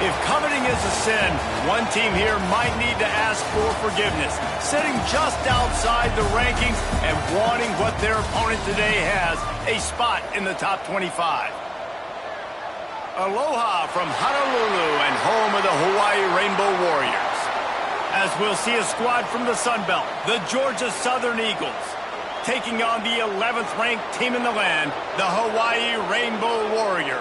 If coveting is a sin, one team here might need to ask for forgiveness, sitting just outside the rankings and wanting what their opponent today has, a spot in the top 25. Aloha from Honolulu and home of the Hawaii Rainbow Warriors. As we'll see a squad from the Sun Belt, the Georgia Southern Eagles, taking on the 11th ranked team in the land, the Hawaii Rainbow Warriors.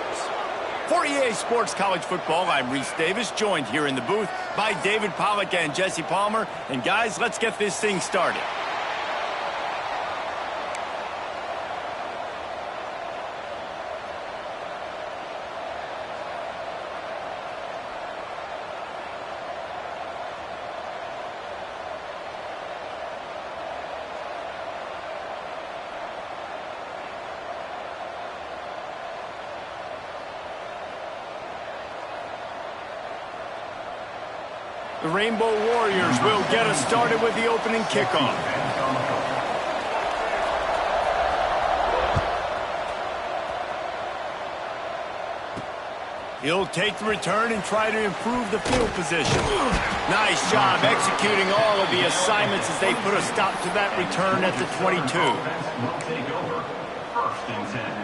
For EA Sports College Football, I'm Reese Davis, joined here in the booth by David Pollack and Jesse Palmer. And guys, let's get this thing started. The Rainbow Warriors will get us started with the opening kickoff. He'll take the return and try to improve the field position. Nice job executing all of the assignments as they put a stop to that return at the 22. Will take over first and 10.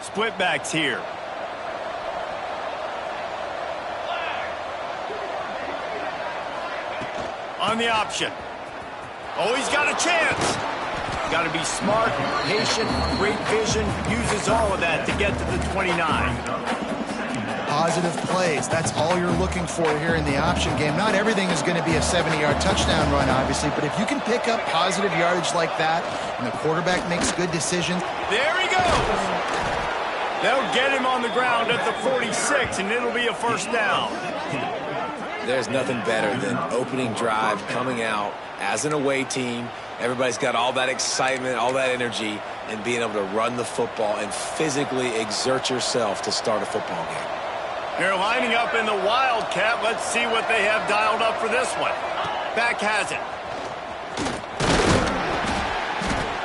Split backs here. On the option. Oh, he's got a chance. Got to be smart, patient, great vision. Uses all of that to get to the 29. Positive plays. That's all you're looking for here in the option game. Not everything is going to be a 70-yard touchdown run, obviously, but if you can pick up positive yardage like that and the quarterback makes good decisions. There he goes. They'll get him on the ground at the 46, and it'll be a first down. There's nothing better than opening drive, coming out as an away team. Everybody's got all that excitement, all that energy, and being able to run the football and physically exert yourself to start a football game. They're lining up in the Wildcat. Let's see what they have dialed up for this one. Back has it.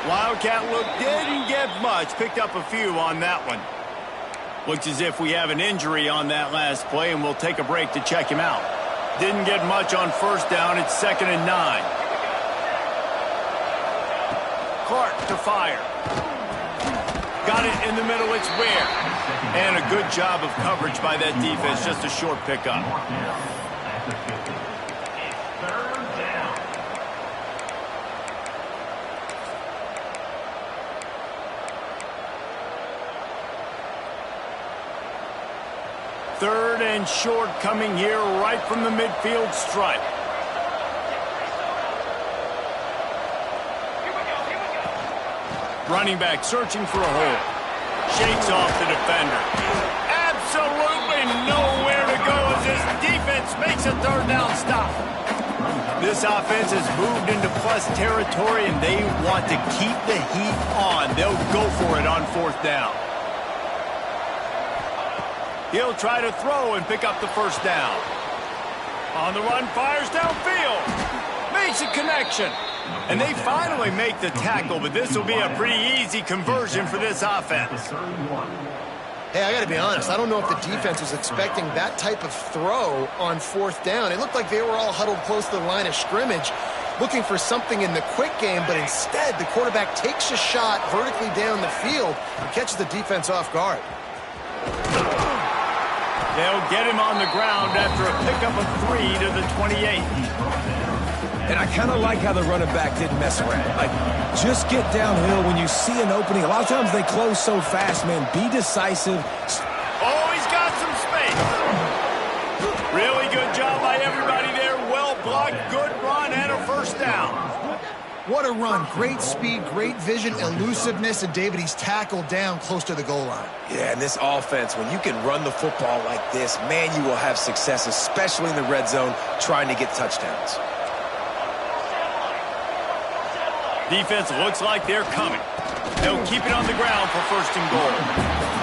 Wildcat look didn't get much. Picked up a few on that one. Looks as if we have an injury on that last play, and we'll take a break to check him out. Didn't get much on first down. It's 2nd and 9. Clark to fire. Got it in the middle. It's Ware. And a good job of coverage by that defense. Just a short pickup. Third and short coming here right from the midfield stripe. Running back searching for a hole. Shakes off the defender. Absolutely nowhere to go as this defense makes a third down stop. This offense has moved into plus territory, and they want to keep the heat on. They'll go for it on 4th down. He'll try to throw and pick up the first down. On the run, fires downfield. Makes a connection. And they finally make the tackle, but this will be a pretty easy conversion for this offense. Hey, I got to be honest. I don't know if the defense was expecting that type of throw on 4th down. It looked like they were all huddled close to the line of scrimmage, looking for something in the quick game, but instead the quarterback takes a shot vertically down the field and catches the defense off guard. They'll get him on the ground after a pickup of 3 to the 28. And I kind of like how the running back didn't mess around. Like, just get downhill when you see an opening. A lot of times they close so fast, man. Be decisive. Oh, he's got some space. Really good job by everybody there. Well blocked, good run, and a first down. What a run. Great speed, great vision, elusiveness, and David, he's tackled down close to the goal line. Yeah, and this offense, when you can run the football like this, man, you will have success, especially in the red zone, trying to get touchdowns. Defense looks like they're coming. They'll keep it on the ground for first and goal.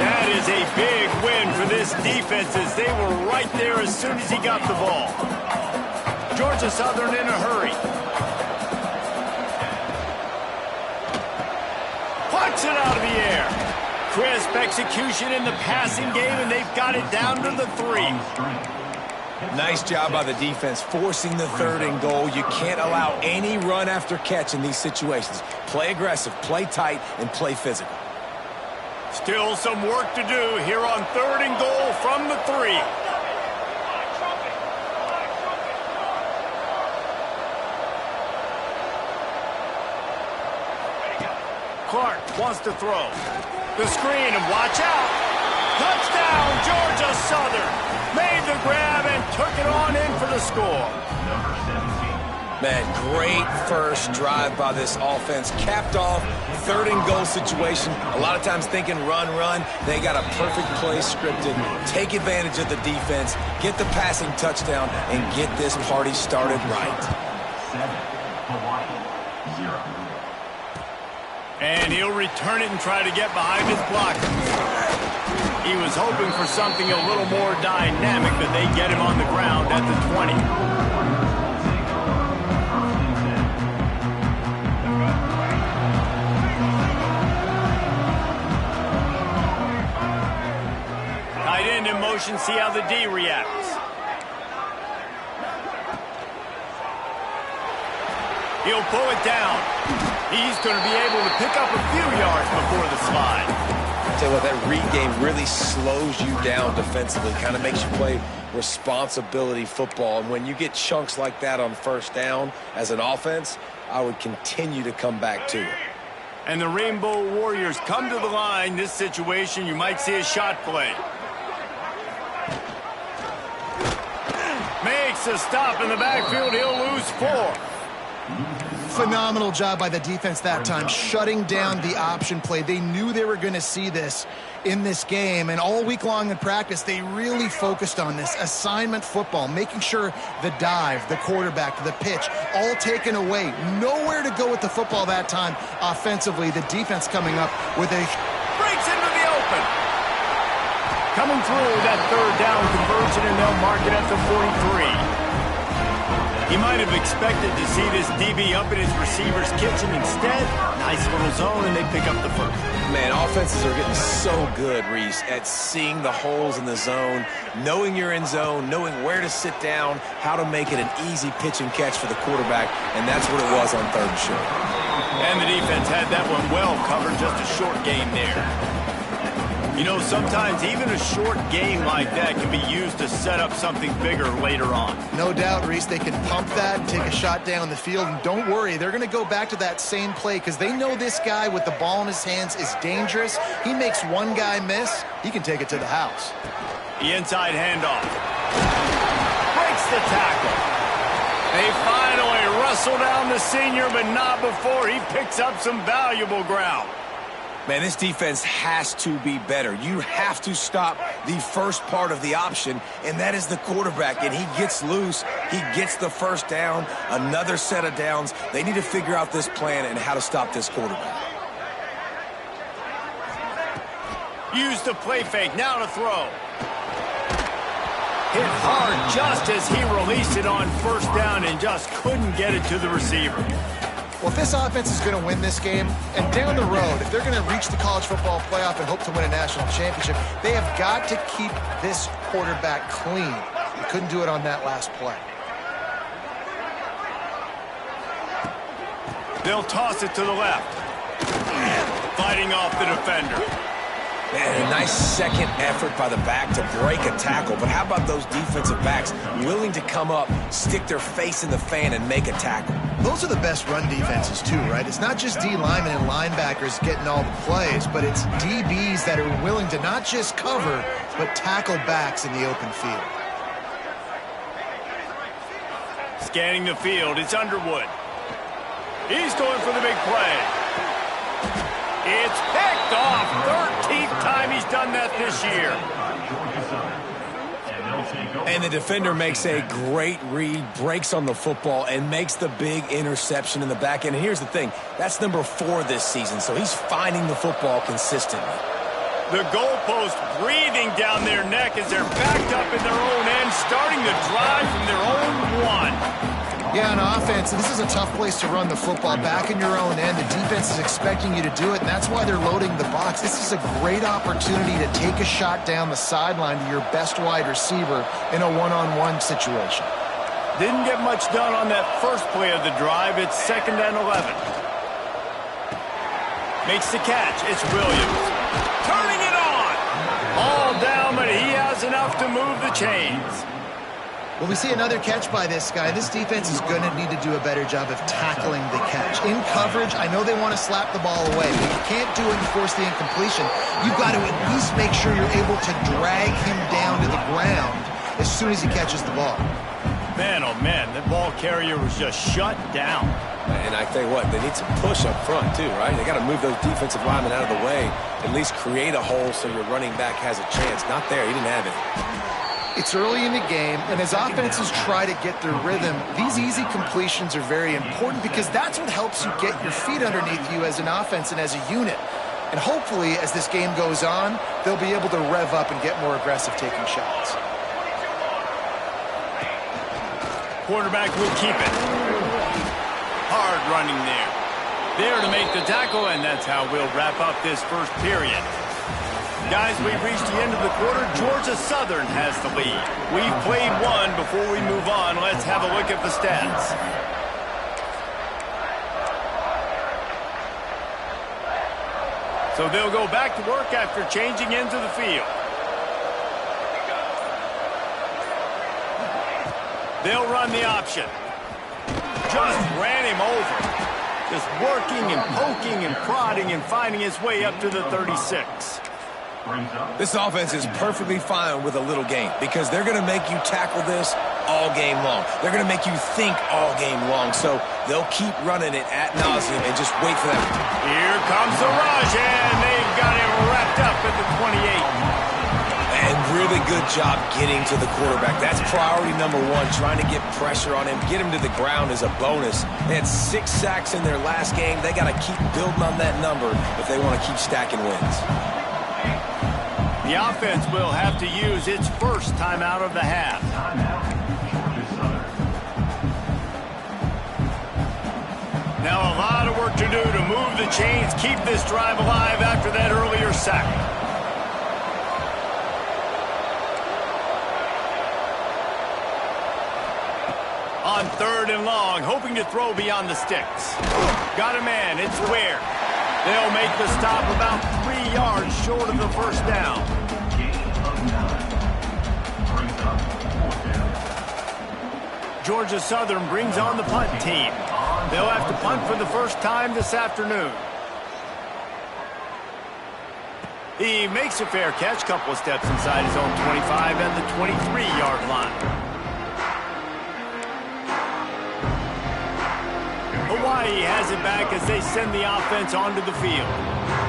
That is a big win for this defense as they were right there as soon as he got the ball. Georgia Southern in a hurry. Punts it out of the air. Crisp execution in the passing game, and they've got it down to the 3. Nice job by the defense forcing the 3rd and goal. You can't allow any run after catch in these situations. Play aggressive, play tight, and play physical. Still some work to do here on 3rd and goal from the 3. Clark wants to throw. The screen, and watch out. Touchdown, Georgia Southern. Made the grab and took it on in for the score. Man, great first drive by this offense. Capped off, 3rd and goal situation. A lot of times thinking run, run. They got a perfect play scripted. Take advantage of the defense, get the passing touchdown, and get this party started right. 7, Hawaii, 0. And he'll return it and try to get behind his blocker. He was hoping for something a little more dynamic, but they get him on the ground at the 20. Tight end in motion, see how the D reacts. He'll pull it down. He's going to be able to pick up a few yards before the slide. Tell you what, that read game really slows you down defensively, kind of makes you play responsibility football. And when you get chunks like that on first down as an offense, I would continue to come back to it. And the Rainbow Warriors come to the line. This situation, you might see a shot play. Makes a stop in the backfield. He'll lose 4. Phenomenal job by the defense that time, shutting down the option play. They knew they were going to see this in this game, and all week long in practice, they really focused on this assignment football, making sure the dive, the quarterback, the pitch, all taken away. Nowhere to go with the football that time offensively. The defense coming up with a... breaks into the open. Coming through that 3rd down conversion, and they'll mark it at the 43. He might have expected to see this DB up in his receiver's kitchen. Instead, nice little zone, and they pick up the first. Man, offenses are getting so good, Reese, at seeing the holes in the zone, knowing you're in zone, knowing where to sit down, how to make it an easy pitch and catch for the quarterback, and that's what it was on 3rd and short. And the defense had that one well covered, just a short gain there. You know, sometimes even a short gain like that can be used to set up something bigger later on. No doubt, Reese, they can pump that, take a shot down the field, and don't worry, they're going to go back to that same play because they know this guy with the ball in his hands is dangerous. He makes one guy miss, he can take it to the house. The inside handoff. Breaks the tackle. They finally wrestle down the senior, but not before he picks up some valuable ground. Man, this defense has to be better. You have to stop the first part of the option, and that is the quarterback. And he gets loose. He gets the first down, another set of downs. They need to figure out this plan and how to stop this quarterback. Use the play fake. Now to throw. Hit hard just as he released it on first down and just couldn't get it to the receiver. Well, if this offense is going to win this game, and down the road, if they're going to reach the college football playoff and hope to win a national championship, they have got to keep this quarterback clean. They couldn't do it on that last play. They'll toss it to the left. Fighting off the defender. Man, a nice second effort by the back to break a tackle. But how about those defensive backs willing to come up, stick their face in the fan, and make a tackle? Those are the best run defenses too, right? It's not just D linemen and linebackers getting all the plays, but it's DBs that are willing to not just cover, but tackle backs in the open field. Scanning the field, it's Underwood. He's going for the big play. It's picked off. 13th time he's done that this year. And the defender makes a great read, breaks on the football, and makes the big interception in the back end. And here's the thing, that's number 4 this season, so he's finding the football consistently. The goalpost breathing down their neck as they're backed up in their own end, starting the drive from their own 1. Yeah, on offense, this is a tough place to run the football. Back in your own end, the defense is expecting you to do it, and that's why they're loading the box. This is a great opportunity to take a shot down the sideline to your best wide receiver in a one-on-one situation. Didn't get much done on that first play of the drive. It's 2nd and 11. Makes the catch. It's Williams. Turning it on. All down, but he has enough to move the chains. Well, we see another catch by this guy. This defense is going to need to do a better job of tackling the catch. In coverage, I know they want to slap the ball away, but you can't do it and force the incompletion. You've got to at least make sure you're able to drag him down to the ground as soon as he catches the ball. Man, oh man, the ball carrier was just shut down. And I tell you what, they need some push up front too, right? They got to move those defensive linemen out of the way, at least create a hole so your running back has a chance. Not there, he didn't have it. It's early in the game, and as offenses try to get their rhythm, these easy completions are very important because that's what helps you get your feet underneath you as an offense and as a unit. And hopefully, as this game goes on, they'll be able to rev up and get more aggressive taking shots. Quarterback will keep it. Hard running there. There to make the tackle, and that's how we'll wrap up this first period. Guys, we've reached the end of the quarter. Georgia Southern has the lead. We've played one. Before we move on, let's have a look at the stats. So they'll go back to work after changing into the field. They'll run the option. Just ran him over. Just working and poking and prodding and finding his way up to the 36. This offense is perfectly fine with a little game because they're going to make you tackle this all game long. They're going to make you think all game long. So they'll keep running it ad nauseum and just wait for that. Here comes the rush, and they've got him wrapped up at the 28. And really good job getting to the quarterback. That's priority number 1, trying to get pressure on him. Get him to the ground is a bonus. They had 6 sacks in their last game. They got to keep building on that number if they want to keep stacking wins. The offense will have to use its first timeout of the half. Now a lot of work to do to move the chains, keep this drive alive after that earlier sack. On 3rd and long, hoping to throw beyond the sticks. Got a man, it's Ware. They'll make the stop about 3 yards short of the first down. Georgia Southern brings on the punt team. They'll have to punt for the first time this afternoon. He makes a fair catch, couple of steps inside his own 25 at the 23-yard line. Hawaii has it back as they send the offense onto the field.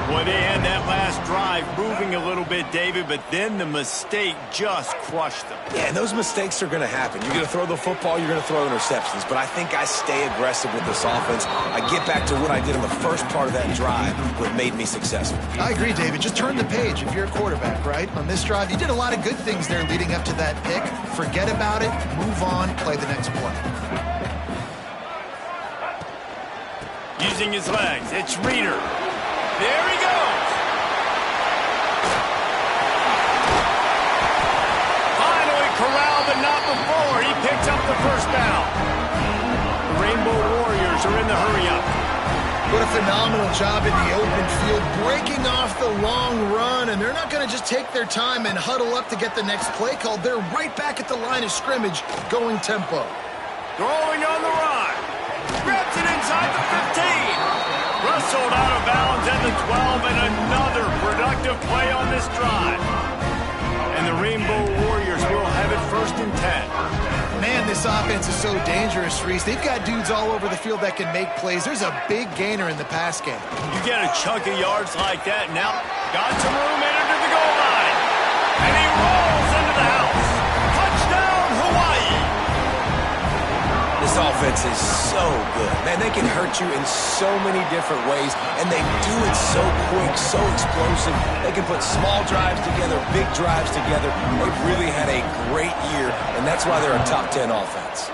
Boy, they had that last drive moving a little bit, David, but then the mistake just crushed them. Yeah, and those mistakes are going to happen. You're going to throw the football, you're going to throw interceptions, but I think I stay aggressive with this offense. I get back to what I did in the first part of that drive, what made me successful. I agree, David. Just turn the page if you're a quarterback, right? On this drive, you did a lot of good things there leading up to that pick. Forget about it, move on, play the next play. Using his legs, it's Reeder. There he goes. Finally corralled, but not before. He picks up the first down. The Rainbow Warriors are in the hurry-up. What a phenomenal job in the open field, breaking off the long run, and they're they're not going to just take their time and huddle up to get the next play called. They're right back at the line of scrimmage going tempo. Throwing on the run. Grabs it inside the 15. Wrestled out of bounds at the 12, and another productive play on this drive. And the Rainbow Warriors will have it 1st and 10. Man, this offense is so dangerous, Reese. They've got dudes all over the field that can make plays. There's a big gainer in the pass game. You get a chunk of yards like that, now got some room in under the goal line. And he rolls into the house. Touchdown, Hawaii! This offense is so good. Man, they can hurt you in so many different ways, and they do it so quick, so explosive. They can put small drives together, big drives together. They've really had a great year, and that's why they're a top 10 offense.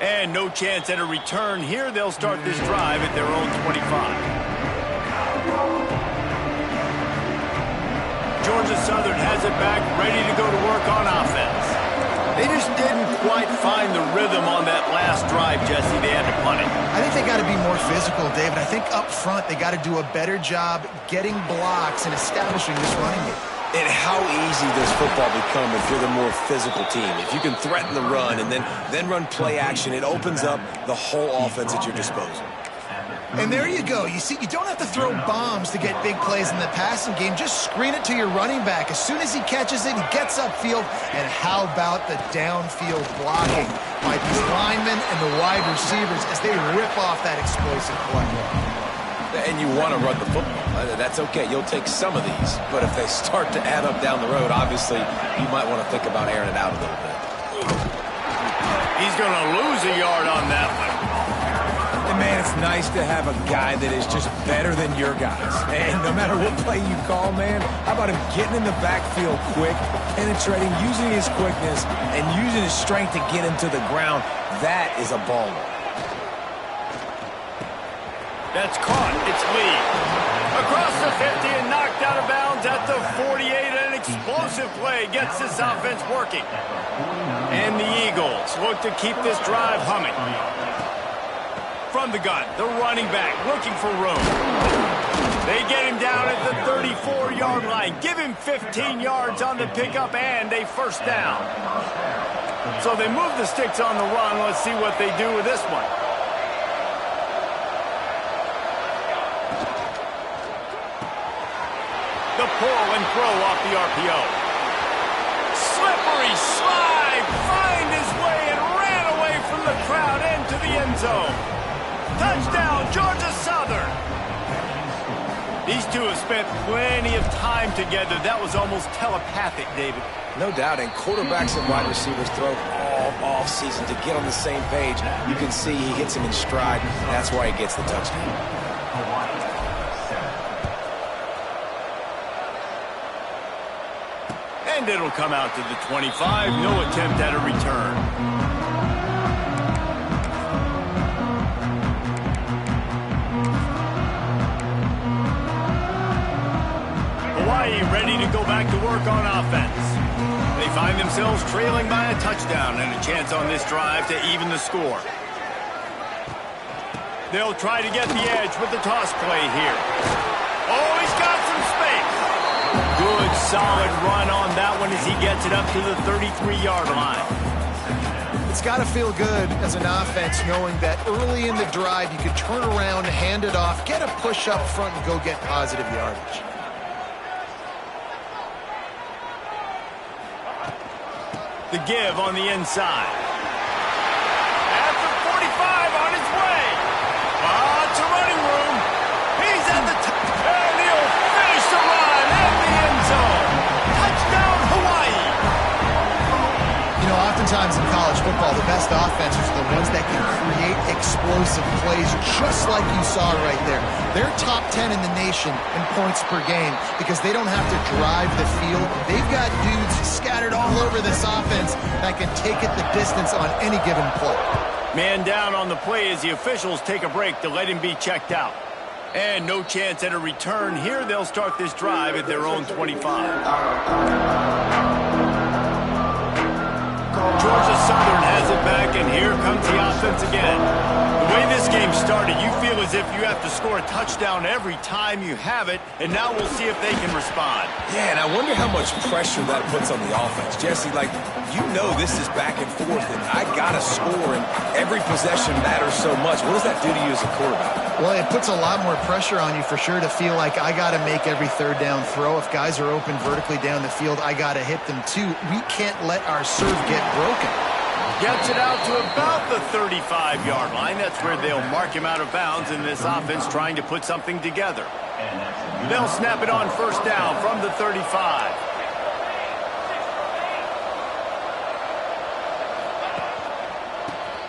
And no chance at a return here. They'll start this drive at their own 25. Georgia Southern has it back, ready to go to work on offense. They just didn't quite find the rhythm on that last drive, Jesse. They had to punt it. I think they got to be more physical, David. I think up front they got to do a better job getting blocks and establishing this running game. And how easy does football become if you're the more physical team? If you can threaten the run and then run play action, it opens up the whole offense at your disposal. And there you go. You see, you don't have to throw bombs to get big plays in the passing game. Just screen it to your running back. As soon as he catches it, he gets upfield. And how about the downfield blocking by these linemen and the wide receivers as they rip off that explosive play? And you want to run the football. That's okay. You'll take some of these. But if they start to add up down the road, obviously, you might want to think about airing it out a little bit. He's going to lose a yard on that one. And man, it's nice to have a guy that is just better than your guys. And no matter what play you call, man, how about him getting in the backfield quick, penetrating, using his quickness, and using his strength to get him to the ground? That is a baller. That's caught. It's Lee. Across the 50 and knocked out of bounds at the 48. An explosive play gets this offense working. And the Eagles look to keep this drive humming. From the gun, the running back looking for room. They get him down at the 34-yard line. Give him 15 yards on the pickup and a 1st down. So they move the sticks on the run. Let's see what they do with this one. The pull and throw off the RPO. Slippery slide, find his way and ran away from the crowd into the end zone. Touchdown, Georgia Southern. These two have spent plenty of time together. That was almost telepathic, David. No doubt, and quarterbacks and wide receivers throw all off-season to get on the same page. You can see he hits him in stride. That's why he gets the touchdown. And it'll come out to the 25. No attempt at a return. Hawaii ready to go back to work on offense. They find themselves trailing by a touchdown and a chance on this drive to even the score. They'll try to get the edge with the toss play here. Oh, he's got some space. Good, solid run on that one as he gets it up to the 33-yard line. It's got to feel good as an offense knowing that early in the drive you can turn around, hand it off, get a push up front, and go get positive yardage. The give on the inside. At the 45 on his way. To running room. He's at the top. And he'll finish the run at the end zone. Touchdown, Hawaii. You know, oftentimes in college football, the best offenses are the ones that can create explosive plays, just like you saw right there. They're top 10 in the nation in points per game because they don't have to drive the field. They've got dudes scattered all over this offense that can take it the distance on any given play. Man down on the play as the officials take a break to let him be checked out. And no chance at a return here. They'll start this drive at their own 25. Georgia Southern has it back, and here comes the offense again. The way this game started, you feel as if you have to score a touchdown every time you have it, and now we'll see if they can respond. Yeah, and I wonder how much pressure that puts on the offense. Jesse, like, you know this is back and forth, and I got to score, and every possession matters so much. What does that do to you as a quarterback? Well, it puts a lot more pressure on you for sure to feel like I got to make every third down throw. If guys are open vertically down the field, I got to hit them too. We can't let our serve get broken. Gets it out to about the 35-yard line. That's where they'll mark him out of bounds in this offense trying to put something together. They'll snap it on first down from the 35.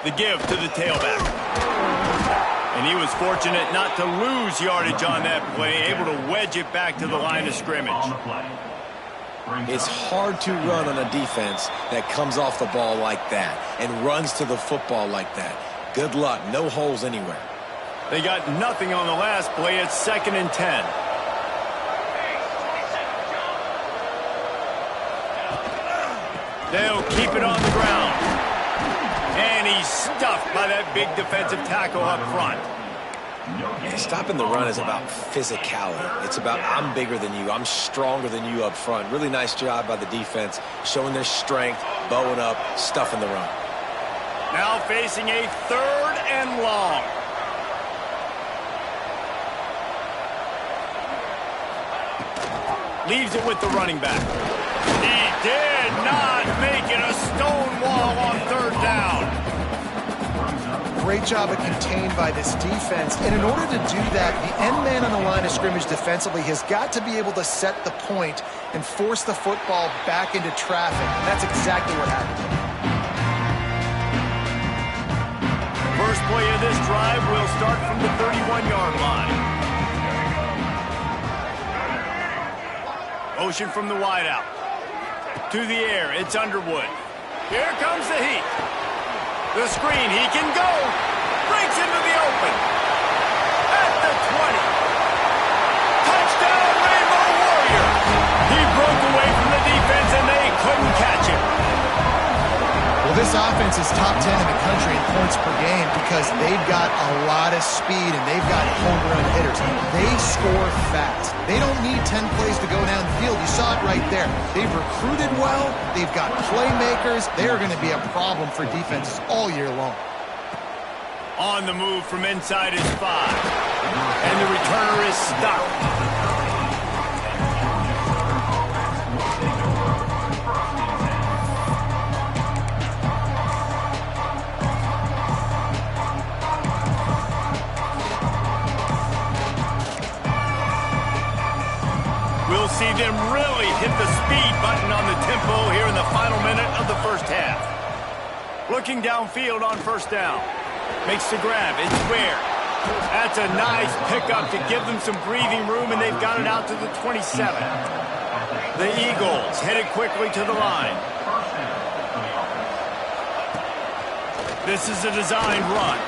The give to the tailback. And he was fortunate not to lose yardage on that play, able to wedge it back to the line of scrimmage. It's hard to run on a defense that comes off the ball like that and runs to the football like that. Good luck. No holes anywhere. They got nothing on the last play. It's 2nd and 10. They'll keep it on the ground. And he's stuffed by that big defensive tackle up front. Yeah, stopping the run is about physicality. It's about I'm bigger than you. I'm stronger than you up front. Really nice job by the defense, showing their strength, bowing up, stuffing the run. Now facing a 3rd and long. Leaves it with the running back. He did not make it a stone wall on 3rd down. Great job of contained by this defense. And in order to do that, the end man on the line of scrimmage defensively has got to be able to set the point and force the football back into traffic. And that's exactly what happened. First play of this drive will start from the 31-yard line. Motion from the wideout. To the air, it's Underwood. Here comes the heat. The screen, he can go. Breaks into the open. At the 20. Touchdown, Rainbow Warriors. He broke away from the defense, and they couldn't catch him. Well, this offense is top 10 in the country in points per game because they've got a lot of speed and they've got home run hitters. They score fast. They don't need 10 plays to go down the field. You saw it right there. They've recruited well. They've got playmakers. They're going to be a problem for defenses all year long. On the move from inside his 5. And the returner is stopped. We'll see them really hit the speed button on the tempo here in the final minute of the first half. Looking downfield on first down. Makes the grab. It's Ware. That's a nice pickup to give them some breathing room, and they've got it out to the 27. The Eagles headed quickly to the line. This is a designed run.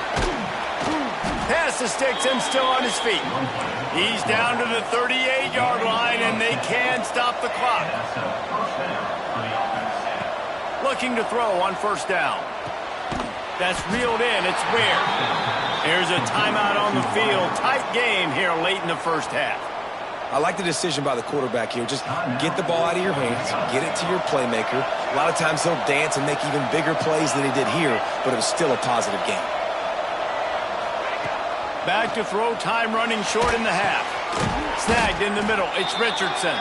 Pass to sticks him still on his feet. He's down to the 38-yard line, and they can stop the clock. Looking to throw on first down. That's reeled in. It's Ware. There's a timeout on the field. Tight game here late in the first half. I like the decision by the quarterback here. Just get the ball out of your hands, get it to your playmaker. A lot of times he'll dance and make even bigger plays than he did here, but it was still a positive game. Back to throw, time running short in the half. Snagged in the middle, it's Richardson.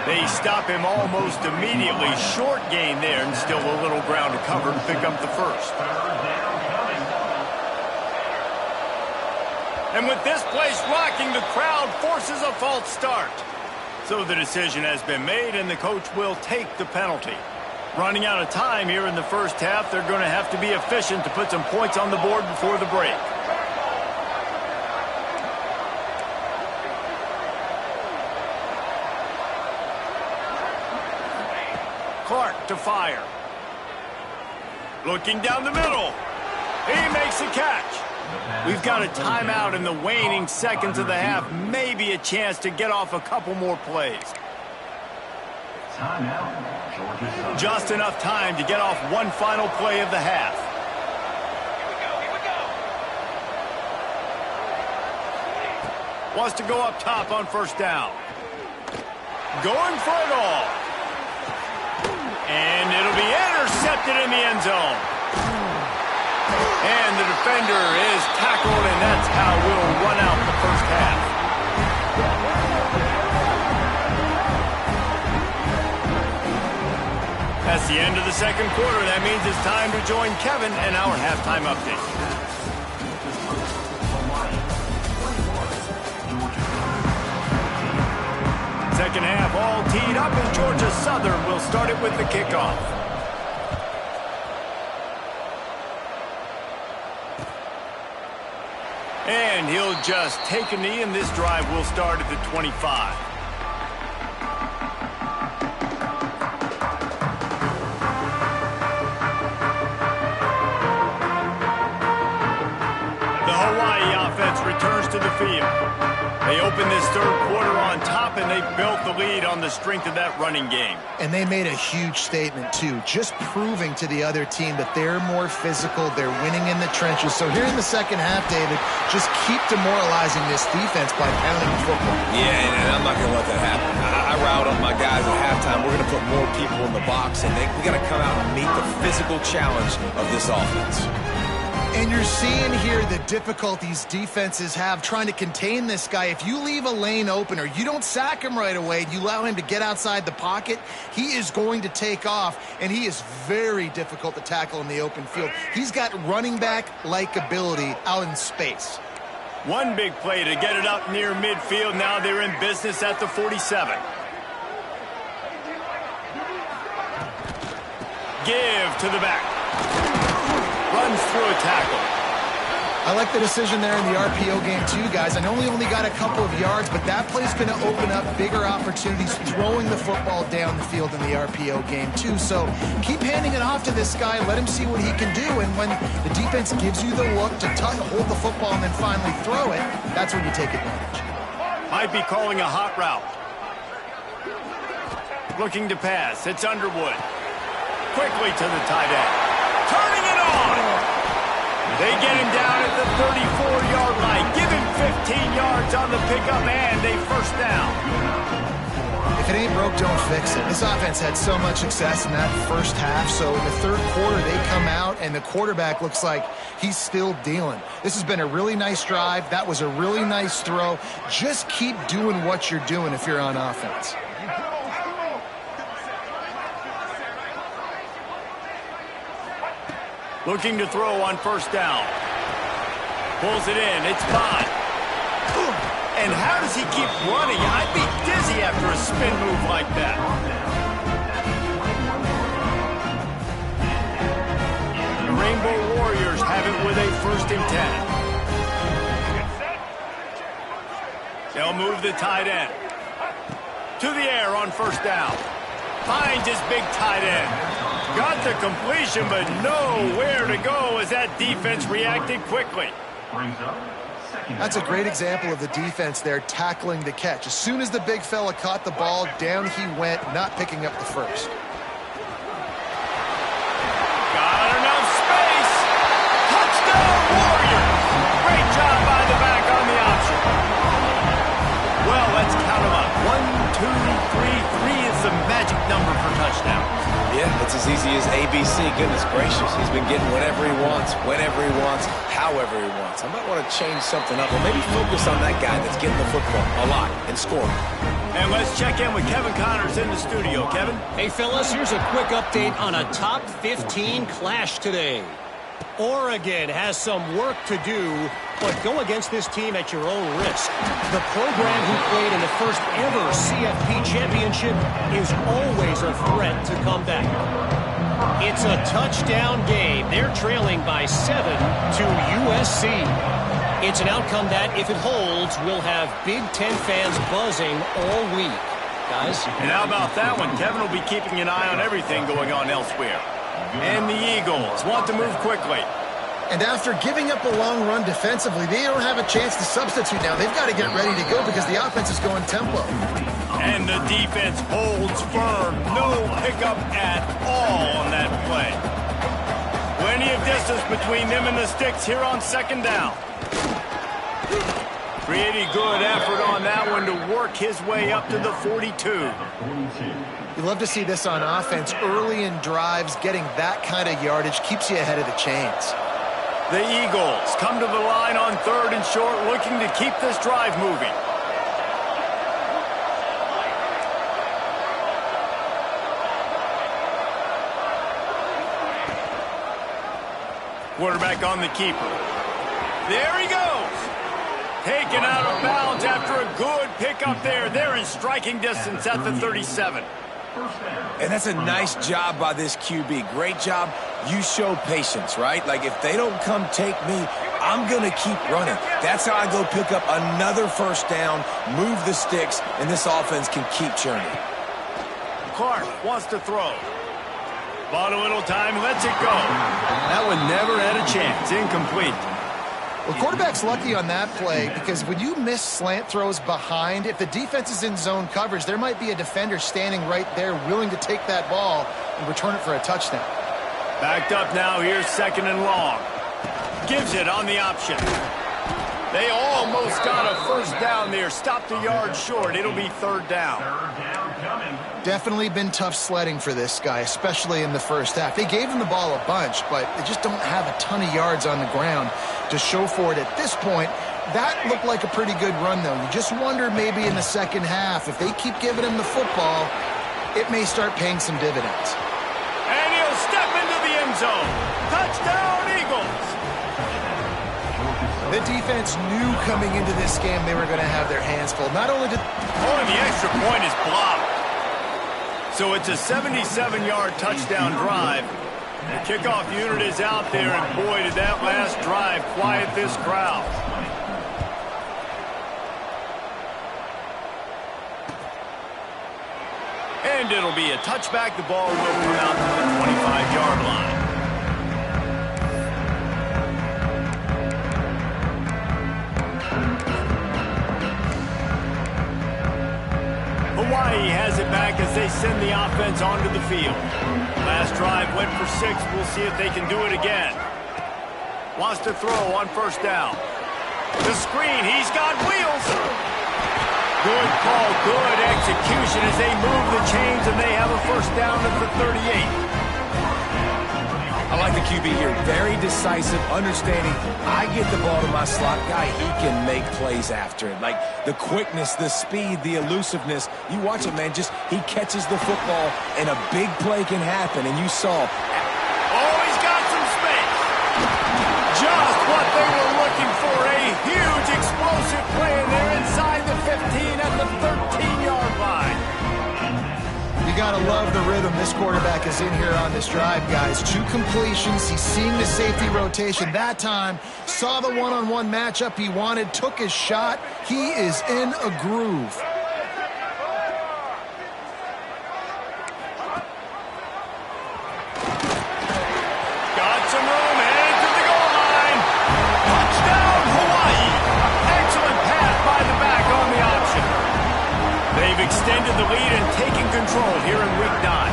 They stop him almost immediately. Short gain there, and still a little ground to cover to pick up the first. And with this place rocking, the crowd forces a false start. So the decision has been made, and the coach will take the penalty. Running out of time here in the first half, they're going to have to be efficient to put some points on the board before the break. Clark to fire. Looking down the middle. He makes a catch. We've got a timeout in the waning seconds of the half. Maybe a chance to get off a couple more plays. Timeout, Georgia Southern. Just enough time to get off one final play of the half. Wants to go up top on first down. Going for it all. And it'll be intercepted in the end zone. And the defender is tackled, and that's how we'll run out the first half. That's the end of the second quarter. That means it's time to join Kevin and our halftime update. Second half all teed up, and Georgia Southern will start it with the kickoff. And he'll just take a knee, and this drive will start at the 25. The Hawaii offense returns to the field. They opened this third quarter on top, and they built the lead on the strength of that running game. And they made a huge statement, too, just proving to the other team that they're more physical, they're winning in the trenches. So here in the second half, David, just keep demoralizing this defense by pounding the football. Yeah, and I'm not going to let that happen. I riled up my guys at halftime. We're going to put more people in the box, and we got to come out and meet the physical challenge of this offense. And you're seeing here the difficulties defenses have trying to contain this guy. If you leave a lane open or you don't sack him right away, you allow him to get outside the pocket, he is going to take off, and he is very difficult to tackle in the open field. He's got running back-like ability out in space. One big play to get it up near midfield. Now they're in business at the 47. Give to the back. Runs through a tackle. I like the decision there in the RPO game too, guys. I know he only got a couple of yards, but that play's going to open up bigger opportunities throwing the football down the field in the RPO game too. So keep handing it off to this guy. Let him see what he can do. And when the defense gives you the look to hold the football and then finally throw it, that's when you take advantage. Might be calling a hot route. Looking to pass. It's Underwood. Quickly to the tight end. Turning it on. They get him down at the 34-yard line. Give him 15 yards on the pickup and a first down. If it ain't broke, don't fix it. This offense had so much success in that first half, so in the third quarter they come out and the quarterback looks like he's still dealing. This has been a really nice drive. That was a really nice throw. Just keep doing what you're doing if you're on offense. Looking to throw on first down. Pulls it in. It's Bond. And how does he keep running? I'd be dizzy after a spin move like that. The Rainbow Warriors have it with a 1st and 10. They'll move the tight end. To the air on first down. Finds his big tight end. Got the completion, but nowhere to go as that defense reacted quickly. That's a great example of the defense there tackling the catch. As soon as the big fella caught the ball, down he went, not picking up the first. Got enough space. Touchdown Warriors. Great job by the back on the option. Well, let's count them up. 1, 2, 3. 3 is the magic number for touchdowns. Yeah, it's as easy as ABC. Goodness gracious. He's been getting whatever he wants, whenever he wants, however he wants. I might want to change something up or maybe focus on that guy that's getting the football a lot and scoring. And let's check in with Kevin Connors in the studio. Kevin? Hey, fellas, here's a quick update on a top 15 clash today. Oregon has some work to do, but go against this team at your own risk. The program who played in the first ever CFP championship is always a threat to come back. It's a touchdown game. They're trailing by 7 to USC. It's an outcome that, if it holds, will have Big Ten fans buzzing all week. Guys? And how about that one? Kevin will be keeping an eye on everything going on elsewhere. And the Eagles want to move quickly. And after giving up a long run defensively, they don't have a chance to substitute now. They've got to get ready to go because the offense is going tempo. And the defense holds firm. No pickup at all on that play. Plenty of distance between them and the sticks here on second down. Pretty good effort on that one to work his way up to the 42. You love to see this on offense. Early in drives, getting that kind of yardage keeps you ahead of the chains. The Eagles come to the line on 3rd and short, looking to keep this drive moving. Quarterback on the keeper. There he goes. Taken out of bounds after a good pickup there. They're in striking distance at the 37. And that's a nice job by this QB. Great job. You show patience, right? Like, if they don't come take me, I'm going to keep running. That's how I go pick up another first down, move the sticks, and this offense can keep churning. Clark wants to throw. Bought a little time, lets it go. That one never had a chance. Incomplete. Well, quarterback's lucky on that play because when you miss slant throws behind, if the defense is in zone coverage, there might be a defender standing right there willing to take that ball and return it for a touchdown. Backed up now, here's 2nd and long. Gives it on the option. They almost got a first down there. Stopped a yard short. It'll be 3rd down. Definitely been tough sledding for this guy, especially in the first half. They gave him the ball a bunch, but they just don't have a ton of yards on the ground to show for it at this point. That looked like a pretty good run, though. You just wonder maybe in the second half, if they keep giving him the football, it may start paying some dividends. And he'll step into the end zone. Touchdown, Eagles! The defense knew coming into this game they were going to have their hands full. Not only did... Oh, and the extra point is blocked. So it's a 77-yard touchdown drive. The kickoff unit is out there, and boy, did that last drive quiet this crowd. And it'll be a touchback. The ball will come out to the 25-yard line. Hawaii has it back as they send the offense onto the field. Last drive went for 6. We'll see if they can do it again. Wants to throw on first down. The screen, he's got wheels. Good call, good execution as they move the chains and they have a first down at the 38. I like the QB here. Very decisive, understanding. I get the ball to my slot guy. He can make plays after it. Like the quickness, the speed, the elusiveness. You watch it, man. Just he catches the football and a big play can happen. And you saw. Oh, he's got some space. Just what they were looking for. A huge explosive play. And they're inside the 15 at the 13-yard line. You got to love the rhythm this quarterback is in here on this drive, guys. 2 completions. He's seeing the safety rotation. That time, saw the one-on-one matchup he wanted, took his shot. He is in a groove. Got some room, headed to the goal line. Touchdown, Hawaii. Excellent pass by the back on the option. They've extended the lead and taken control here in week 9.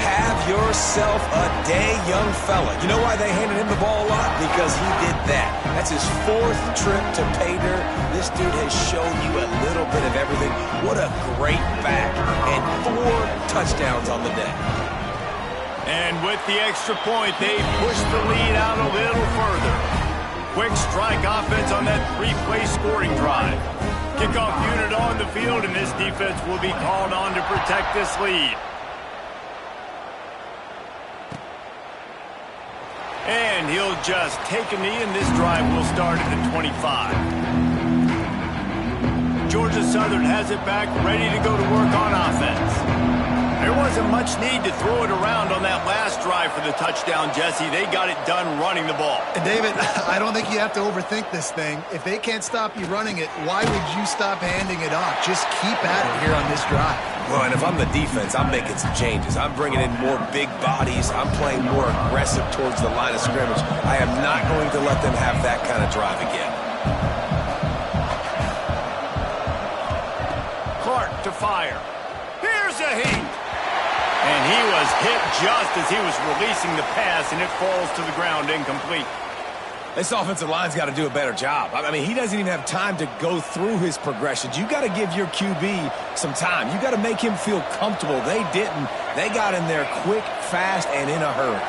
Have yourself a day, young fella. You know why they handed him the ball a lot? Because he did that. That's his 4th trip to pay dirt. This dude has shown you a little bit of everything. What a great back. And 4 touchdowns on the day. And with the extra point, they pushed the lead out a little further. Quick strike offense on that 3-play scoring drive. Kickoff unit on the field, and this defense will be called on to protect this lead. And he'll just take a knee, and this drive will start at the 25. Georgia Southern has it back, ready to go to work on offense. There wasn't much need to throw it around on that last drive for the touchdown, Jesse. They got it done running the ball. And David, I don't think you have to overthink this thing. If they can't stop you running it, why would you stop handing it off? Just keep at it here on this drive. Well, and if I'm the defense, I'm making some changes. I'm bringing in more big bodies. I'm playing more aggressive towards the line of scrimmage. I am not going to let them have that kind of drive again. Clark to fire. Here's a heat. And he was hit just as he was releasing the pass, and it falls to the ground incomplete. This offensive line's got to do a better job. I mean, he doesn't even have time to go through his progressions. You got to give your QB some time. You got to make him feel comfortable. They didn't. They got in there quick, fast, and in a hurry.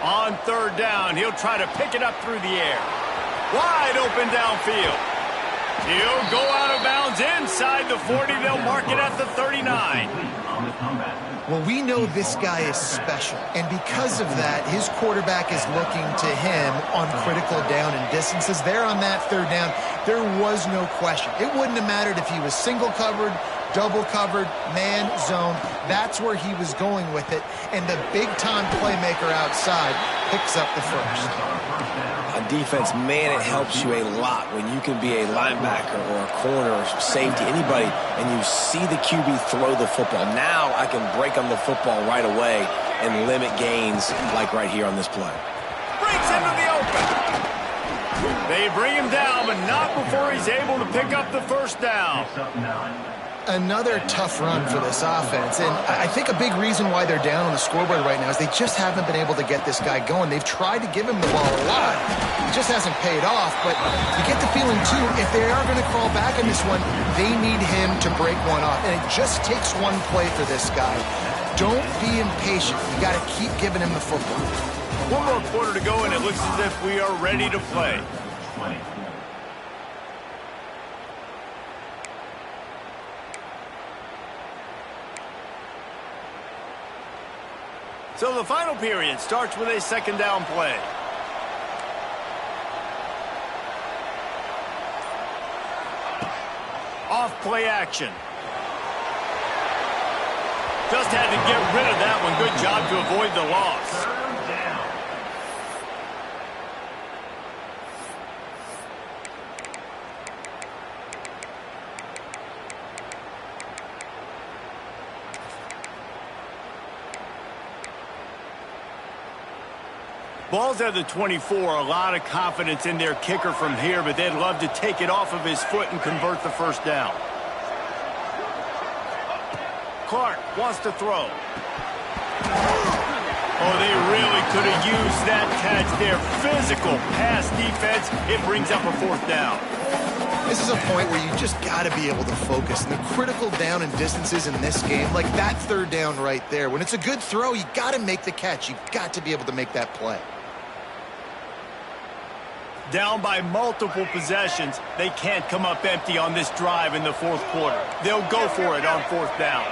On third down, he'll try to pick it up through the air. Wide open downfield. He'll go out of bounds inside the 40. They'll mark it at the 39. Well, we know this guy is special, and because of that, his quarterback is looking to him on critical down and distances. There on that third down, there was no question. It wouldn't have mattered if he was single covered, double covered, man, zone. That's where he was going with it, and the big-time playmaker outside picks up the first. On defense, man, it helps you a lot when you can be a linebacker or a corner or safety, anybody, and you see the QB throw the football. Now I can break on the football right away and limit gains like right here on this play. Breaks into the open. They bring him down, but not before he's able to pick up the first down. Another tough run for this offense, and I think a big reason why they're down on the scoreboard right now is they just haven't been able to get this guy going. They've tried to give him the ball a lot. It just hasn't paid off, but you get the feeling, too, if they are going to crawl back in this one, they need him to break one off, and it just takes one play for this guy. Don't be impatient. You got to keep giving him the football. One more quarter to go, and it looks as if we are ready to play. So the final period starts with a second down play. Off play action. Just had to get rid of that one. Good job to avoid the loss. Ball's at the 24. A lot of confidence in their kicker from here, but they'd love to take it off of his foot and convert the first down. Clark wants to throw. Oh, they really could have used that catch there. Physical pass defense. It brings up a fourth down. This is a point where you just got to be able to focus. And the critical down and distances in this game, like that third down right there, when it's a good throw, you got to make the catch. You've got to be able to make that play. Down by multiple possessions, they can't come up empty on this drive in the fourth quarter. They'll go for it on fourth down.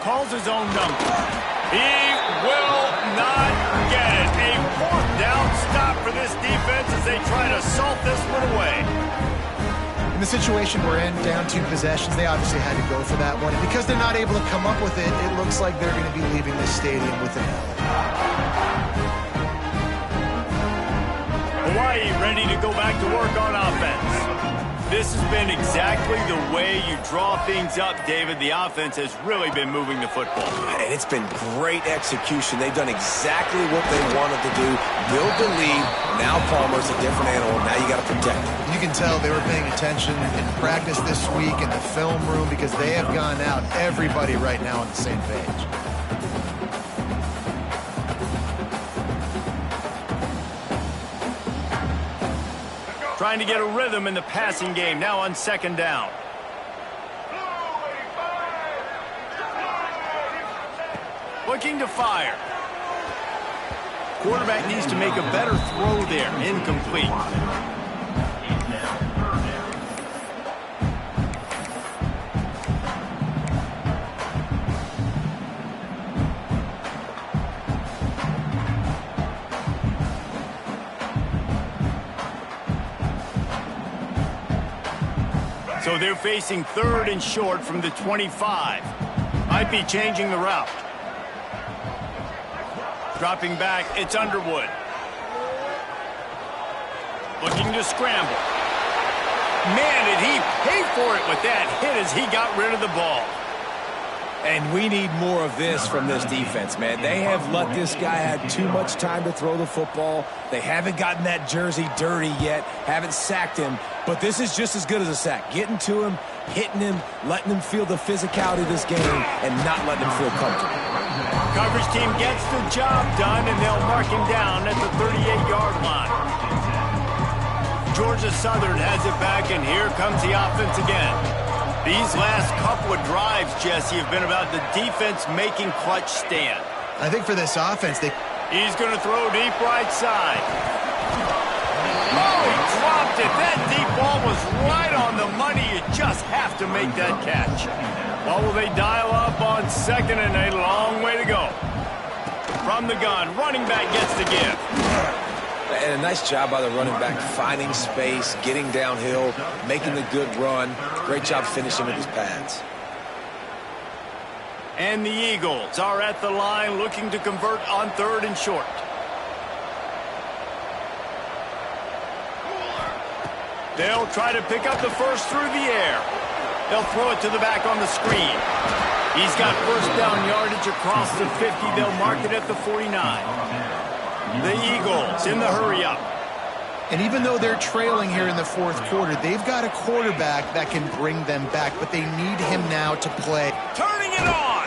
Calls his own number. He will not get it. A fourth down stop for this defense as they try to salt this one away. In the situation we're in, down 2 possessions, they obviously had to go for that one. And because they're not able to come up with it, it looks like they're going to be leaving this stadium with an L. Hawaii ready to go back to work on offense. This has been exactly the way you draw things up, David. The offense has really been moving the football. And it's been great execution. They've done exactly what they wanted to do. Build the lead. Now Palmer's a different animal. Now you got to protect him. You can tell they were paying attention in practice this week in the film room because they have gone out, everybody right now on the same page. Trying to get a rhythm in the passing game now on second down. Looking to fire. Quarterback needs to make a better throw there. Incomplete. So they're facing 3rd and short from the 25. Might be changing the route. Dropping back, it's Underwood. Looking to scramble. Man, did he pay for it with that hit as he got rid of the ball. And we need more of this from this defense, man. They have let this guy have too much time to throw the football. They haven't gotten that jersey dirty yet, haven't sacked him. But this is just as good as a sack. Getting to him, hitting him, letting him feel the physicality of this game, and not letting him feel comfortable. Coverage team gets the job done, and they'll mark him down at the 38-yard line. Georgia Southern has it back, and here comes the offense again. These last couple of drives, Jesse, have been about the defense making clutch stand. I think for this offense, He's going to throw deep right side. Oh, he dropped it. That deep ball was right on the money. You just have to make that catch. Well, will they dial up on 2nd and a long way to go? From the gun, running back gets the give. And a nice job by the running back, finding space, getting downhill, making the good run. Great job finishing with his pads. And the Eagles are at the line looking to convert on 3rd and short. They'll try to pick up the first through the air. They'll throw it to the back on the screen. He's got first down yardage across the 50. They'll mark it at the 49. The Eagles in the hurry-up. And even though they're trailing here in the 4th quarter, they've got a quarterback that can bring them back, but they need him now to play. Turning it on.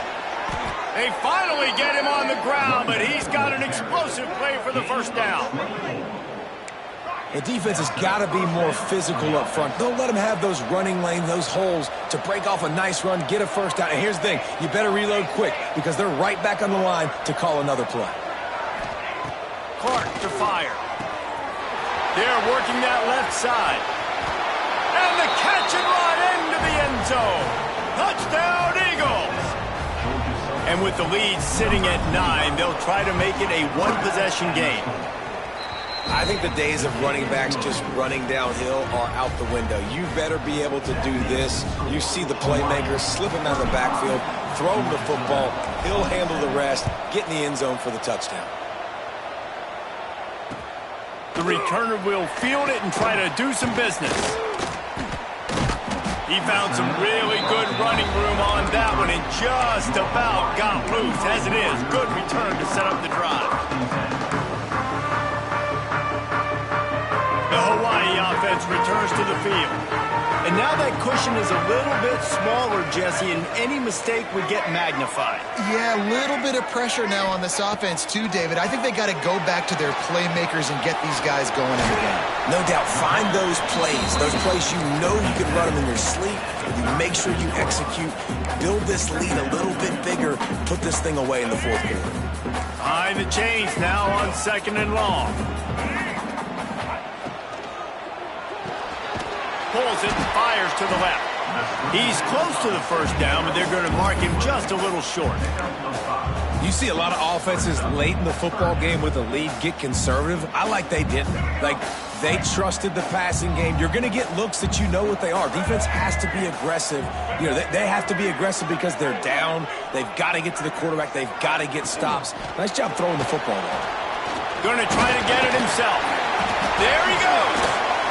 They finally get him on the ground, but he's got an explosive play for the first down. The defense has got to be more physical up front. Don't let them have those running lanes, those holes to break off a nice run, get a first down. And here's the thing, you better reload quick because they're right back on the line to call another play. Clark to fire. They're working that left side. And the catch and run into the end zone. Touchdown, Eagles. And with the lead sitting at 9, they'll try to make it a one-possession game. I think the days of running backs just running downhill are out the window. You better be able to do this. You see the playmakers slipping down the backfield, throw him the football, he'll handle the rest, get in the end zone for the touchdown. The returner will field it and try to do some business. He found some really good running room on that one and just about got loose. As it is, good return to set up the drive. The Hawaii offense returns to the field. And now that cushion is a little bit smaller, Jesse, and any mistake would get magnified. Yeah, a little bit of pressure now on this offense too, David. I think they got to go back to their playmakers and get these guys going in the game. No doubt, find those plays you know you can run them in your sleep. You make sure you execute, build this lead a little bit bigger, put this thing away in the 4th quarter. Behind the chains now on 2nd and long. Pulls it and fires to the left. He's close to the first down, but they're going to mark him just a little short. You see a lot of offenses late in the football game with a lead get conservative. I like they didn't. Like, they trusted the passing game. You're going to get looks that you know what they are. Defense has to be aggressive. You know, they have to be aggressive because they're down. They've got to get to the quarterback. They've got to get stops. Nice job throwing the football there. Going to try to get it himself. There he goes.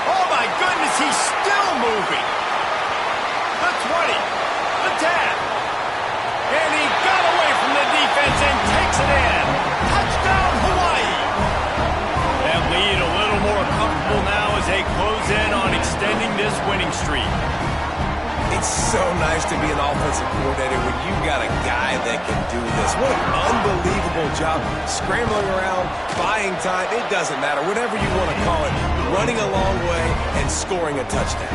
Oh, my goodness, he's still moving. The 20, the 10. And he got away from the defense and takes it in. Touchdown, Hawaii. That lead a little more comfortable now as they close in on extending this winning streak. It's so nice to be an offensive coordinator when you've got a guy that can do this. What an unbelievable job. Scrambling around, buying time, it doesn't matter. Whatever you want to call it, running a long way and scoring a touchdown.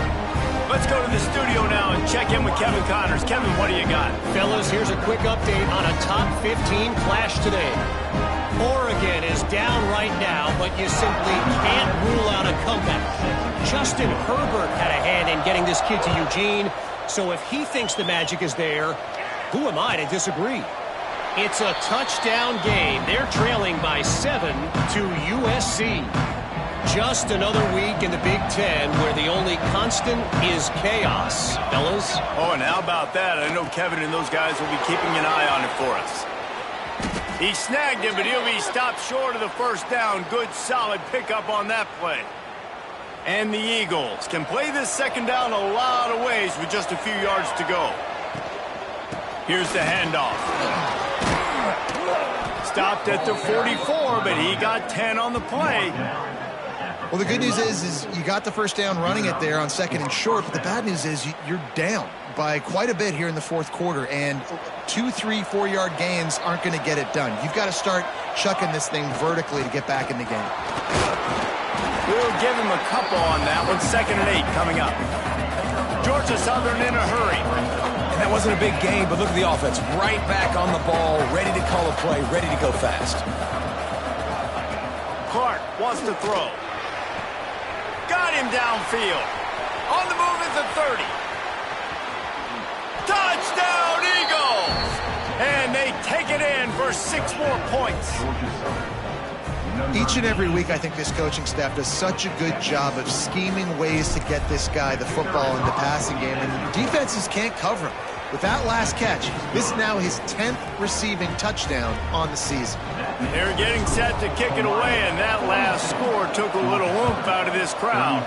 Let's go to the studio now and check in with Kevin Connors. Kevin, what do you got? Fellas, here's a quick update on a top 15 clash today. Oregon is down right now, but you simply can't rule out a comeback. Justin Herbert had a hand in getting this kid to Eugene, so if he thinks the magic is there, who am I to disagree? It's a touchdown game. They're trailing by 7 to USC. Just another week in the Big Ten where the only constant is chaos, fellas. Oh, and how about that? I know Kevin and those guys will be keeping an eye on it for us. He snagged him, but he'll be stopped short of the first down. Good, solid pickup on that play. And the Eagles can play this second down a lot of ways with just a few yards to go. Here's the handoff. Stopped at the 44, but he got 10 on the play. Well, the good news is you got the first down running it there on second and short, but the bad news is you're down by quite a bit here in the fourth quarter, and 2, 3, 4-yard gains aren't going to get it done. You've got to start chucking this thing vertically to get back in the game. We'll give him a couple on that one. 2nd and 8 coming up. Georgia Southern in a hurry. And that wasn't a big game, but look at the offense. Right back on the ball, ready to call a play, ready to go fast. Clark wants to throw. Got him downfield. On the move is the 30. Touchdown, Eagles! And they take it in for 6 more points. Each and every week, I think this coaching staff does such a good job of scheming ways to get this guy the football in the passing game, and defenses can't cover him. With that last catch, this is now his 10th receiving touchdown on the season. They're getting set to kick it away, and that last score took a little oomph out of this crowd.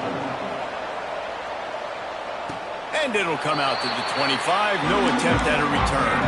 And it'll come out to the 25. No attempt at a return.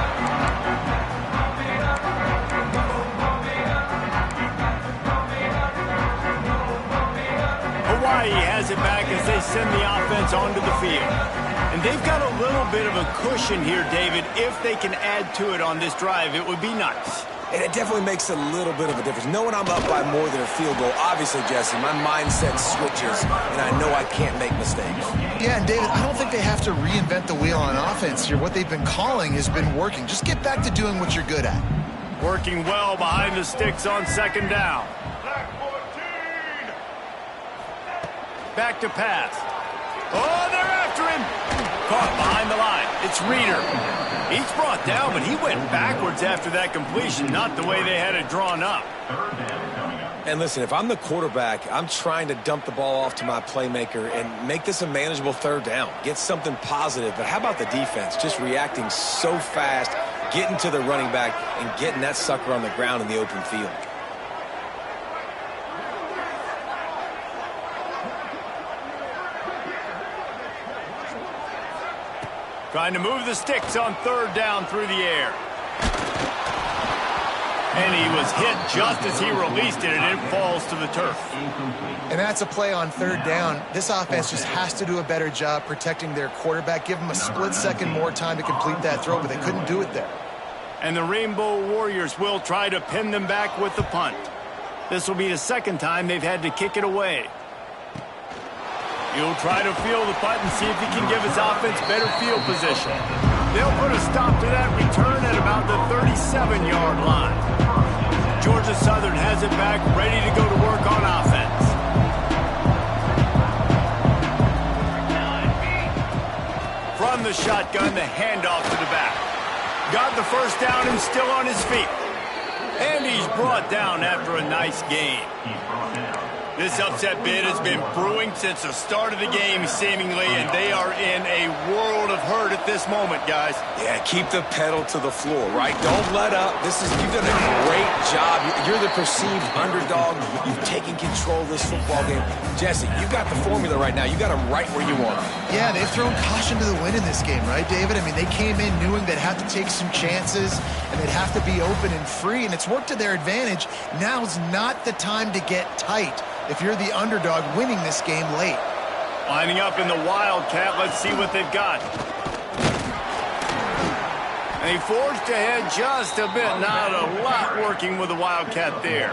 Hawaii has it back as they send the offense onto the field. And they've got a little bit of a cushion here, David. If they can add to it on this drive, it would be nice. And it definitely makes a little bit of a difference. Knowing I'm up by more than a field goal, obviously, Jesse, my mindset switches, and I know I can't make mistakes. Yeah, and David, I don't think they have to reinvent the wheel on offense here. What they've been calling has been working. Just get back to doing what you're good at. Working well behind the sticks on 2nd down. Back to pass. Oh, they're after him. Caught behind the line. It's Reeder. He's brought down, but he went backwards after that completion, not the way they had it drawn up. And listen, if I'm the quarterback, I'm trying to dump the ball off to my playmaker and make this a manageable 3rd down. Get something positive. But how about the defense? Just reacting so fast, getting to the running back, and getting that sucker on the ground in the open field. Trying to move the sticks on 3rd down through the air. And he was hit just as he released it, and it falls to the turf. And that's a play on 3rd down. This offense just has to do a better job protecting their quarterback. Give them a split second more time to complete that throw, but they couldn't do it there. And the Rainbow Warriors will try to pin them back with the punt. This will be the 2nd time they've had to kick it away. He'll try to field the punt and see if he can give his offense better field position. They'll put a stop to that return at about the 37-yard line. Georgia Southern has it back, ready to go to work on offense. From the shotgun, the handoff to the back. Got the first down and still on his feet. And he's brought down after a nice gain. This upset bid has been brewing since the start of the game, seemingly, and they are in a world of hurt at this moment, guys. Yeah, keep the pedal to the floor, right? Don't let up. You've done a great job. You're the perceived underdog. You've taken control of this football game. Jesse, you've got the formula right now. You got them right where you want them. Yeah, they've thrown caution to the wind in this game, right, David? I mean, they came in knowing they'd have to take some chances, and they'd have to be open and free, and it's worked to their advantage. Now's not the time to get tight if you're the underdog winning this game late. Lining up in the Wildcat. Let's see what they've got. And he forged ahead just a bit. Not a lot working with the Wildcat there.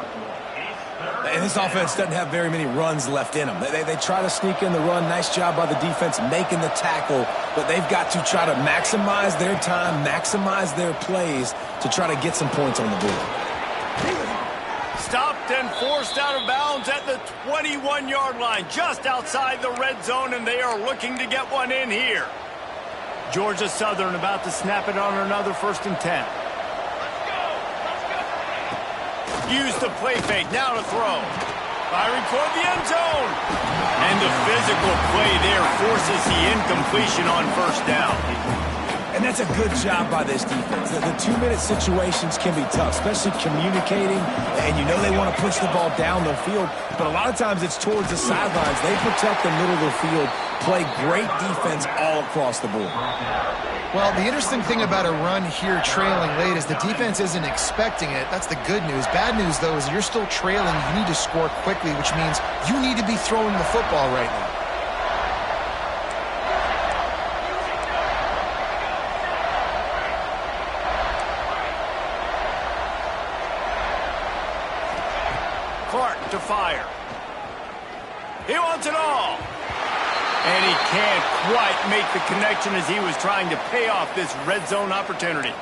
And this offense doesn't have very many runs left in them. They try to sneak in the run. Nice job by the defense making the tackle. But they've got to try to maximize their time, maximize their plays to try to get some points on the board. Stopped and forced out of bounds at the 21-yard line, just outside the red zone, and they are looking to get one in here. Georgia Southern about to snap it on another 1st and 10. Use the play fake, now to throw. Firing toward the end zone. And the physical play there forces the incompletion on first down. And that's a good job by this defense. The 2-minute situations can be tough, especially communicating, and you know they want to push the ball down the field, but a lot of times it's towards the sidelines. They protect the middle of the field, play great defense all across the board. Well, the interesting thing about a run here trailing late is the defense isn't expecting it. That's the good news. Bad news, though, is you're still trailing. You need to score quickly, which means you need to be throwing the football right now. To fire. He wants it all. And he can't quite make the connection as he was trying to pay off this red zone opportunity.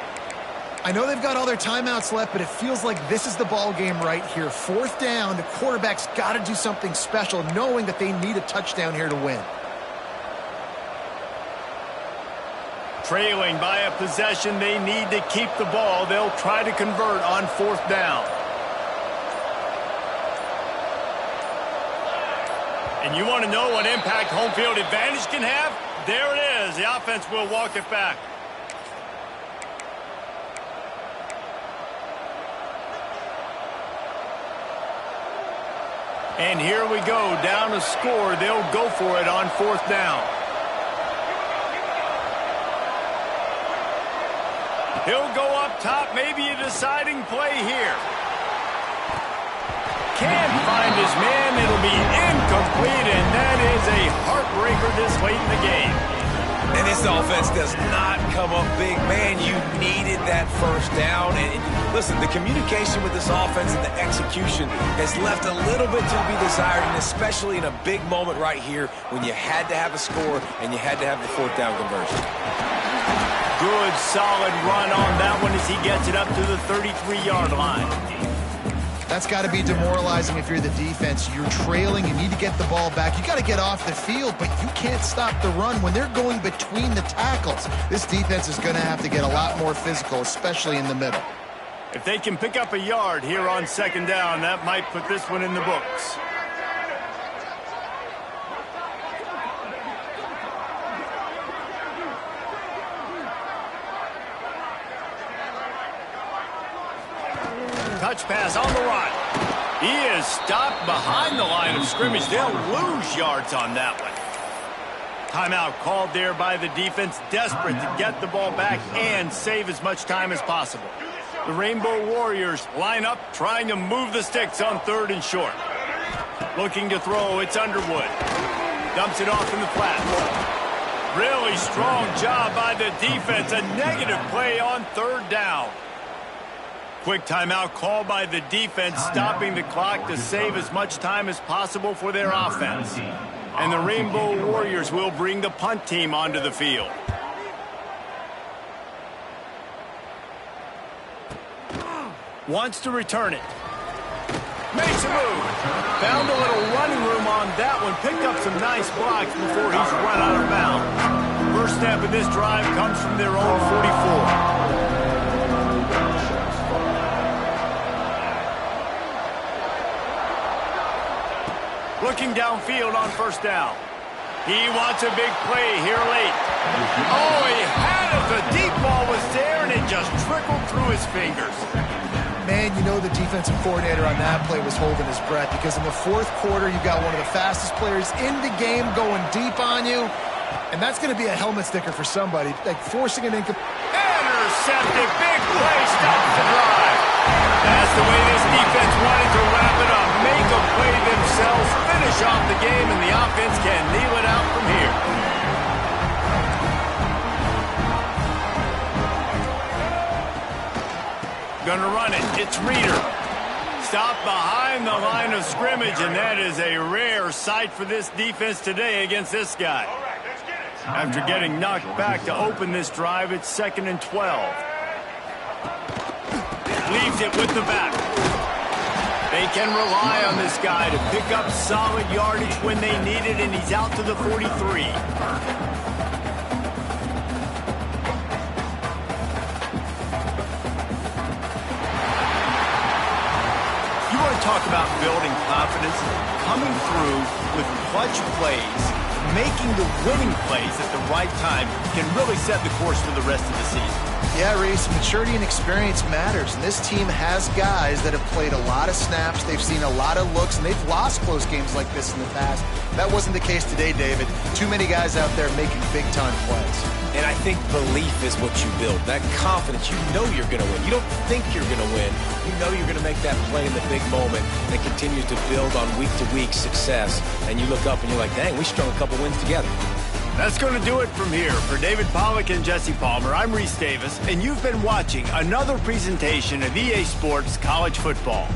I know they've got all their timeouts left, but it feels like this is the ball game right here. 4th down, the quarterback's got to do something special, knowing that they need a touchdown here to win. Trailing by a possession, they need to keep the ball. They'll try to convert on 4th down. And you want to know what impact home field advantage can have? There it is. The offense will walk it back. And here we go. Down a score. They'll go for it on 4th down. He'll go up top. Maybe a deciding play here. Can't find his man. It'll be incomplete, and that is a heartbreaker this late in the game. And this offense does not come up big. Man, you needed that first down. And listen, the communication with this offense and the execution has left a little bit to be desired, and especially in a big moment right here when you had to have a score and you had to have the 4th down conversion. Good, solid run on that one as he gets it up to the 33-yard line. That's got to be demoralizing if you're the defense. You're trailing. You need to get the ball back. You got to get off the field, but you can't stop the run when they're going between the tackles. This defense is going to have to get a lot more physical, especially in the middle. If they can pick up a yard here on 2nd down, that might put this one in the books. Touch pass on the run. He is stopped behind the line of scrimmage. They'll lose yards on that one. Timeout called there by the defense, desperate to get the ball back and save as much time as possible. The Rainbow Warriors line up, trying to move the sticks on 3rd and short. Looking to throw, it's Underwood. Dumps it off in the flat. Really strong job by the defense. A negative play on 3rd down. Quick timeout called by the defense, stopping the clock to save as much time as possible for their offense. And the Rainbow Warriors will bring the punt team onto the field. Wants to return it. Makes a move. Found a little running room on that one. Picked up some nice blocks before he's run out of bounds. First step in this drive comes from their own 44. Looking downfield on 1st down. He wants a big play here late. Oh, he had it. The deep ball was there, and it just trickled through his fingers. Man, you know the defensive coordinator on that play was holding his breath, because in the 4th quarter, you got one of the fastest players in the game going deep on you, and that's going to be a helmet sticker for somebody, like forcing an intercepted. Big play. Stops the drive. That's the way this defense wanted to wrap it up. Make a play themselves, finish off the game, and the offense can kneel it out from here. Gonna run it. It's Reeder. Stopped behind the line of scrimmage, and that is a rare sight for this defense today against this guy. After getting knocked back to open this drive, it's 2nd and 12. Leaves it with the back. They can rely on this guy to pick up solid yardage when they need it, and he's out to the 43. talk about building confidence, coming through with clutch plays, making the winning plays at the right time can really set the course for the rest of the season. Yeah, Reese, maturity and experience matters, and this team has guys that have played a lot of snaps, they've seen a lot of looks, and they've lost close games like this in the past. That wasn't the case today, David. Too many guys out there making big-time plays. And I think belief is what you build. That confidence, you know you're going to win. You don't think you're going to win. You know you're going to make that play in the big moment that continues to build on week-to-week success. And you look up and you're like, dang, we strung a couple wins together. That's going to do it from here. For David Pollack and Jesse Palmer, I'm Reese Davis, and you've been watching another presentation of EA Sports College Football.